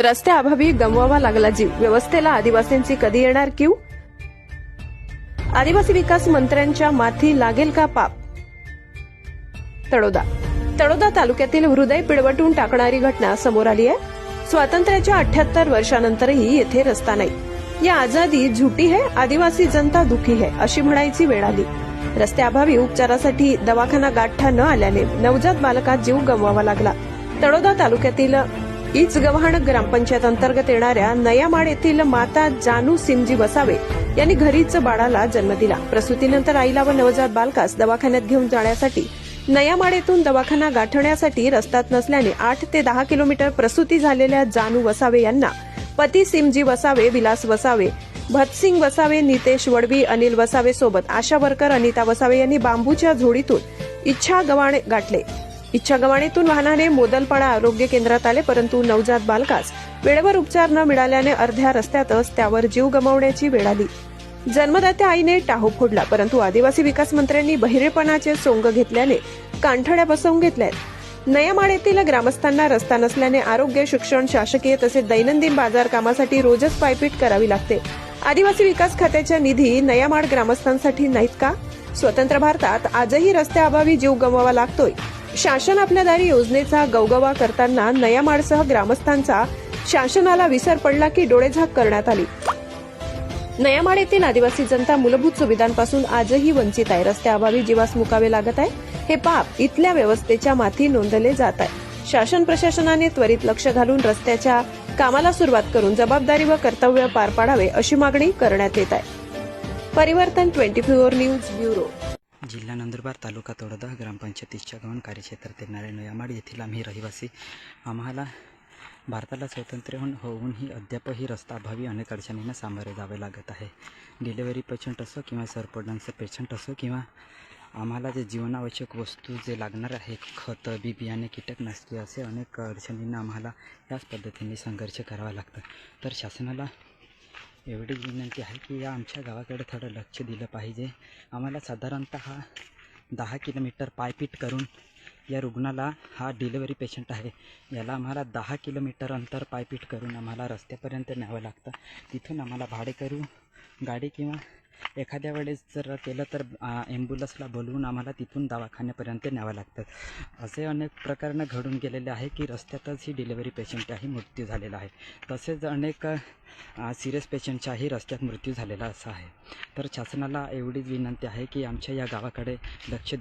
रस्त्याअभावी गमवावा लागला जीव, व्यवस्थेला आदिवासींची कधी येणार क्यू? आदिवासी विकास मंत्र्यांच्या माथी लागेल का पाप? तळोदा तालुक्यातील हृदय पिळवटून टाकणारी घटना समोर आली आहे। स्वातंत्र्याच्या 78 वर्षानंतरही येथे रस्ता नाही। या आजादी झुटी है, आदिवासी जनता दुखी है अशी म्हणायची वेळ आली। रस्त्याअभावी उपचारासाठी दवाखाना गाठता न आल्याने नवजात बालकात जीव गमवावा लागला। तळोदा तालुक्यातील इचगव्हाण ग्रामपंचायत अंतर्गत येणाऱ्या नयामाड येथील माता जानू सिमजी वसावे यांनी घरीच बाळाला जन्म दिला। प्रसूतीनंतर आईला व नवजात बालकास दवाखान्यात घेऊन जाण्यासाठी नयामाड येथून दवाखाना गाठण्यासाठी रस्ताच नसल्याने 8 ते 10 किलोमीटर प्रसूती झालेल्या जानू वसावे यांना पती सिमजी वसावे, विलास वसावे, भतसिंग वसावे, नितेश वडवी, अनिल वसावे सोबत आशा वर्कर अनिता वसावे यांनी बांबूच्या झोडीतून इच्छागव्हाण गाठले। इच्छागव्हाणीतून वाहनाने मोदलपाडा आरोग्य केंद्रात आले, परंतु नवजात बालकास वेळेवर उपचार न मिळाल्याने अर्ध्या रस्त्यातच त्यावर जीव गमावण्याची वेळ आली। जन्मदात्या आईने टाहो फोडला, परंतु आदिवासी विकास मंत्र्यांनी बहिरेपणाचे सोंग घेतल्याने कांठड्या बसवून घेतल्यात। नयामाड येथील ग्रामस्थांना रस्ता नसल्याने आरोग्य, शिक्षण, शासकीय तसेच दैनंदिन बाजार कामासाठी रोजच पायपीट करावी लागते। आदिवासी विकास खात्याच्या निधी नयामाड ग्रामस्थांसाठी नाहीत का? स्वतंत्र भारतात आजही रस्त्याअभावी जीव गमवावा लागतोय। शासन आपल्या दारी योजनेचा गवगवा करताना नयामाडसह ग्रामस्थांचा शासनाला विसर पडला की डोळेझाक करण्यात आली। नयामाड येथील आदिवासी जनता मूलभूत सुविधांपासून आजही वंचित आहे। रस्त्याअभावी जीवास मुकावे लागत आहे। हे पाप इथल्या व्यवस्थेच्या माथी नोंदले जात आहे। शासन प्रशासनाने त्वरित लक्ष घालून रस्त्याच्या कामाला सुरुवात करून जबाबदारी व कर्तव्य पार पाडावे अशी मागणी करण्यात येत आहे। परिवर्तन 24 न्यूज ब्युरो। जिल्हा नंदुरबार, तालुका तळोदा, ग्रामपंचायत इच्छागव्हाण कार्यक्षेत्रात येणारे नयामाड येथील आम्ही रहिवासी आम्हाला भारताला स्वातंत्र्य होऊनही अद्यापही रस्त्याअभावी अनेक अडचणींना सामोरे जावे लागत आहे। डिलिव्हरी पेशंट असो किंवा सरपंच पेशंट असो किंवा आम्हाला जे जीवनावश्यक वस्तू जे लागणार आहे, खत, बी बियाणे, कीटकनाशके असे अनेक अडचणींना आम्हाला याच पद्धतीने संघर्ष करावा लागतं। तर शासनाला एवढी विनंती आहे की या आमच्या गावाकडे थोडं लक्ष दिलं पाहिजे। आम्हाला साधारणतः 10 किलोमीटर पायपीट करून या रुग्णाला, हा डिलिव्हरी पेशंट आहे, याला आम्हाला 10 किलोमीटर अंतर पायपीट करून आम्हाला रस्त्यापर्यंत न्यावं लागतं। तिथून आम्हाला भाडेकरू गाडी किंवा एखाद्या वेळेस जर केलं तर ॲम्ब्युलन्सला बोलवून आम्हाला तिथून दवाखान्यापर्यंत न्यावं लागतं। असे अनेक प्रकरणं घडून गेलेले आहे की रस्त्यातच ही डिलिव्हरी पेशंटचाही मृत्यू झालेला आहे। तसेच अनेक सिरियस पेशंटचाही रस्त्यात मृत्यू झालेला असा आहे। तर शासनाला एवढीच विनंती आहे की आमच्या या गावाकडे लक्ष